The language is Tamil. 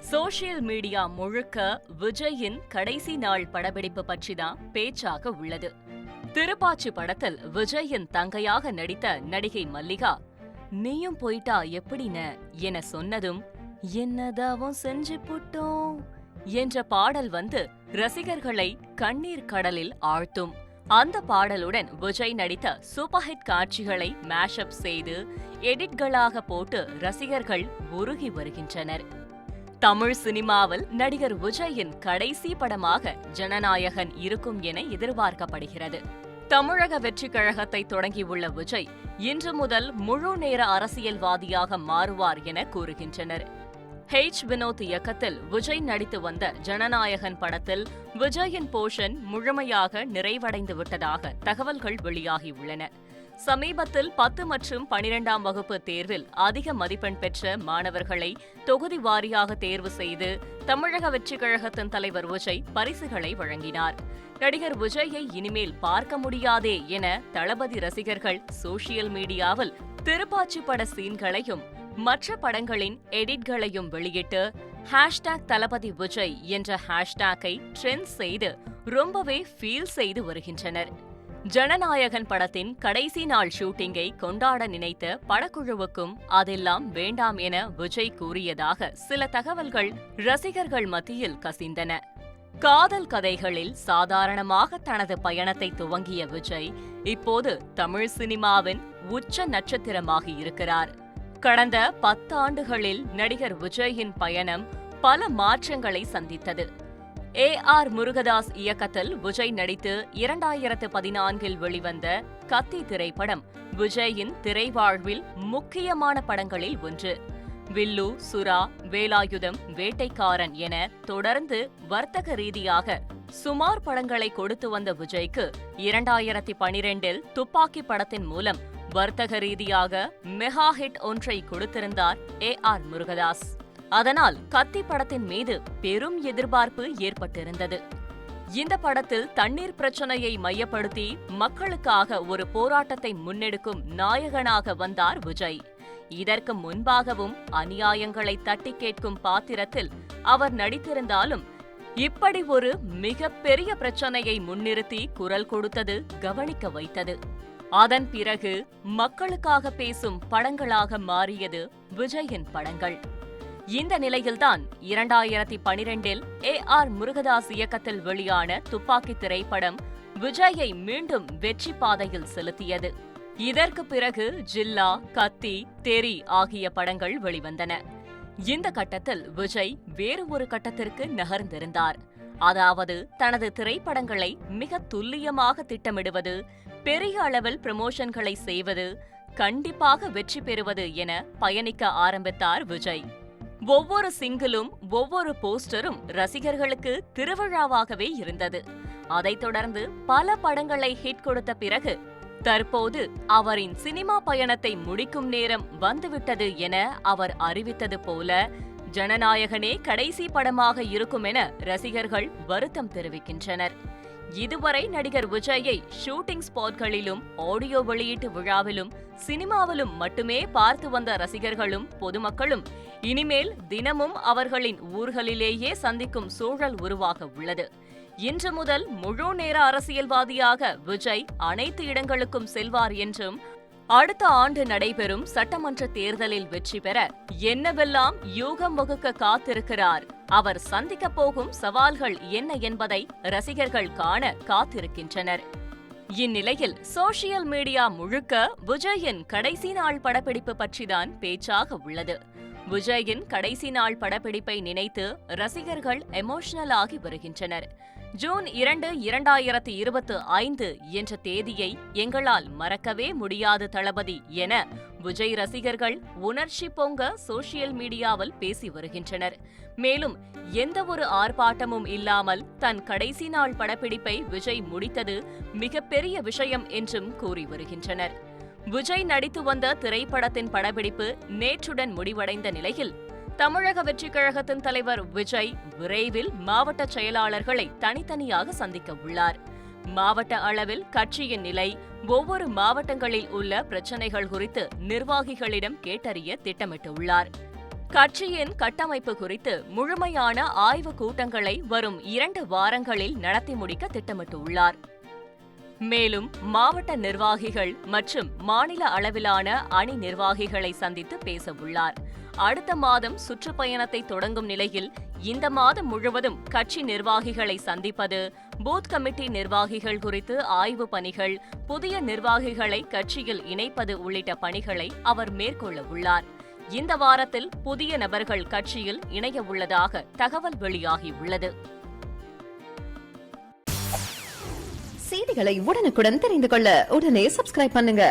சோஷியல் மீடியா முழுக்க விஜயின் கடைசி நாள் படப்பிடிப்பு பற்றிதான் பேச்சாக உள்ளது. திருப்பாச்சி படத்தில் விஜயின் தங்கையாக நடித்த நடிகை மல்லிகா, "நீயும் போயிட்டா எப்படின" என சொன்னதும், "என்னதாவும் செஞ்சு புட்டோம்" என்ற பாடல் வந்து ரசிகர்களை கண்ணீர் கடலில் ஆழ்த்தும். அந்த பாடலுடன் விஜய் நடித்த சூப்பர் ஹிட் காட்சிகளை மேஷப் செய்து எடிட்களாக போட்டு ரசிகர்கள் உருகி வருகின்றனர். தமிழ் சினிமாவில் நடிகர் விஜயின் கடைசி படமாக ஜனநாயகன் இருக்கும் என எதிர்பார்க்கப்படுகிறது. தமிழக வெற்றிக் கழகத்தை தொடங்கியுள்ள விஜய் இன்று முதல் முழு நேர அரசியல்வாதியாக மாறுவார் என கூறுகின்றனர். வினோத் இயக்கத்தில் விஜய் நடித்து வந்த ஜனநாயகன் படத்தில் விஜயின் போர்ஷன் முழுமையாக நிறைவடைந்து விட்டதாக தகவல்கள் வெளியாகியுள்ளன. சமீபத்தில் 10 மற்றும் 12ஆம் வகுப்பு தேர்வில் அதிக மதிப்பெண் பெற்ற மாணவர்களை தொகுதி வாரியாக தேர்வு செய்து தமிழக வெற்றிக் கழகத்தின் தலைவர் விஜய் பரிசுகளை வழங்கினார். நடிகர் விஜயை இனிமேல் பார்க்க முடியாதே என தளபதி ரசிகர்கள் சோஷியல் மீடியாவில் திருப்பாச்சி பட சீன்களையும் மற்ற படங்களின் எடிட்களையும் வெளியிட்டு #தளபதி விஜய் என்ற ஹேஷ்டேக்கை ட்ரெண்ட் செய்து ரொம்பவே ஃபீல் செய்து வருகின்றனர். ஜனநாயகன் படத்தின் கடைசி நாள் ஷூட்டிங்கை கொண்டாட நினைத்த படக்குழுவுக்கும் அதெல்லாம் வேண்டாம் என விஜய் கூறியதாக சில தகவல்கள் ரசிகர்கள் மத்தியில் கசிந்தன. காதல் கதைகளில் சாதாரணமாக தனது பயணத்தை துவங்கிய விஜய் இப்போது தமிழ் சினிமாவின் உச்ச நட்சத்திரமாகி இருக்கிறார். கடந்த 10 ஆண்டுகளில் நடிகர் விஜயின் பயணம் பல மாற்றங்களை சந்தித்தது. முருகதாஸ் இயக்கத்தில் விஜய் நடித்து 2014இல் வெளிவந்த கத்தி திரைப்படம் விஜயின் திரைவாழ்வில் முக்கியமான படங்களில் ஒன்று. வில்லு, சுறா, வேலாயுதம், வேட்டைக்காரன் என தொடர்ந்து வர்த்தக ரீதியாக சுமார் படங்களை கொடுத்து வந்த விஜய்க்கு 2012இல் துப்பாக்கி படத்தின் மூலம் வர்த்தக ரீதியாக மெகா ஹிட் ஒன்றை கொடுத்திருந்தார் முருகதாஸ். அதனால் கத்தி படத்தின் மீது பெரும் எதிர்பார்ப்பு ஏற்பட்டிருந்தது. இந்த படத்தில் தண்ணீர் பிரச்சனையை மையப்படுத்தி மக்களுக்காக ஒரு போராட்டத்தை முன்னெடுக்கும் நாயகனாக வந்தார் விஜய். இதற்கு முன்பாகவும் அநியாயங்களை தட்டி கேட்கும் பாத்திரத்தில் அவர் நடித்திருந்தாலும் இப்படி ஒரு மிகப்பெரிய பிரச்சனையை முன்னிறுத்தி குரல் கொடுத்தது கவனிக்க வைத்தது. அதன் பிறகு மக்களுக்காக பேசும் படங்களாக மாறியது விஜயின் படங்கள். இந்த நிலையில்தான் 2012இல் முருகதாஸ் இயக்கத்தில் வெளியான துப்பாக்கி திரைப்படம் விஜயை மீண்டும் வெற்றி பாதையில் செலுத்தியது. இதற்கு பிறகு ஜில்லா, கத்தி, தெரி ஆகிய படங்கள் வெளிவந்தன. இந்த கட்டத்தில் விஜய் வேறு ஒரு கட்டத்திற்கு நகர்ந்திருந்தார். அதாவது தனது திரைப்படங்களை மிக துல்லியமாக திட்டமிடுவது, பெரிய அளவில் ப்ரமோஷன்களை செய்வது, கண்டிப்பாக வெற்றி பெறுவது என பயணிக்க ஆரம்பித்தார் விஜய். ஒவ்வொரு சிங்கிளும் ஒவ்வொரு போஸ்டரும் ரசிகர்களுக்கு திருவிழாவாகவே இருந்தது. அதைத் தொடர்ந்து பல படங்களை ஹிட் கொடுத்த பிறகு தற்போது அவரின் சினிமா பயணத்தை முடிக்கும் நேரம் வந்துவிட்டது என அவர் அறிவித்தது போல ஜனநாயகனே கடைசி படமாக இருக்கும் என ரசிகர்கள் வருத்தம் தெரிவிக்கின்றனர். இதுவரை நடிகர் விஜயை ஷூட்டிங் ஸ்பாட்களிலும், ஆடியோ வெளியீட்டு விழாவிலும், சினிமாவிலும் மட்டுமே பார்த்து வந்த ரசிகர்களும் பொதுமக்களும் இனிமேல் தினமும் அவர்களின் ஊர்களிலேயே சந்திக்கும் சூழல் உருவாக உள்ளது. இன்று முதல் முழு நேர அரசியல்வாதியாக விஜய் அனைத்து இடங்களுக்கும் செல்வார் என்றும், அடுத்த ஆண்டு நடைபெறும் சட்டமன்ற தேர்தலில் வெற்றி பெற என்னவெல்லாம் யூகம் வகுக்க காத்திருக்கிறார், அவர் சந்திக்க போகும் சவால்கள் என்ன என்பதை ரசிகர்கள் காண காத்திருக்கின்றனர். இந்நிலையில் சோஷியல் மீடியா முழுக்க விஜயின் கடைசி நாள் படப்பிடிப்பு பற்றிதான் பேச்சாக உள்ளது. விஜயின் கடைசி நாள் படப்பிடிப்பை நினைத்து ரசிகர்கள் எமோஷனல் ஆகி வருகின்றனர். ஜூன் 2, 2025 என்ற தேதியை எங்களால் மறக்கவே முடியாது தளபதி என விஜய் ரசிகர்கள் உணர்ச்சி பொங்க சோஷியல் மீடியாவில் பேசி வருகின்றனர். மேலும் எந்த ஒரு ஆர்ப்பாட்டமும் இல்லாமல் தன் கடைசி நாள் படப்பிடிப்பை விஜய் முடித்தது மிகப்பெரிய விஷயம் என்றும் கூறி வருகின்றனர். விஜய் நடித்து வந்த திரைப்படத்தின் படப்பிடிப்பு நேற்றுடன் முடிவடைந்த நிலையில் தமிழக வெற்றிக் கழகத்தின் தலைவர் விஜய் விரைவில் மாவட்ட செயலாளர்களை தனித்தனியாக சந்திக்க உள்ளார். மாவட்ட அளவில் கட்சியின் நிலை, ஒவ்வொரு மாவட்டங்களில் உள்ள பிரச்சினைகள் குறித்து நிர்வாகிகளிடம் கேட்டறிய திட்டமிட்டுள்ளார். கட்சியின் கட்டமைப்பு குறித்து முழுமையான ஆய்வுக் கூட்டங்களை வரும் 2 வாரங்களில் நடத்தி முடிக்க திட்டமிட்டுள்ளார். மேலும் மாவட்ட நிர்வாகிகள் மற்றும் மாநில அளவிலான அணி நிர்வாகிகளை சந்தித்து பேச உள்ளார். அடுத்த மாதம் சுற்றுப்பயணத்தை தொடங்கும் நிலையில் இந்த மாதம் முழுவதும் கட்சி நிர்வாகிகளை சந்திப்பது, பூத் கமிட்டி நிர்வாகிகள் குறித்து ஆய்வு பணிகள், புதிய நிர்வாகிகளை கட்சியில் இணைப்பது உள்ளிட்ட பணிகளை அவர் மேற்கொள்ள உள்ளார். இந்த வாரத்தில் புதிய நபர்கள் கட்சியில் இணைய உள்ளதாக தகவல் வெளியாகியுள்ளது. செய்திகளை உடனுக்குடன் தெரிந்து கொள்ள உடனே சப்ஸ்கிரைப் பண்ணுங்க.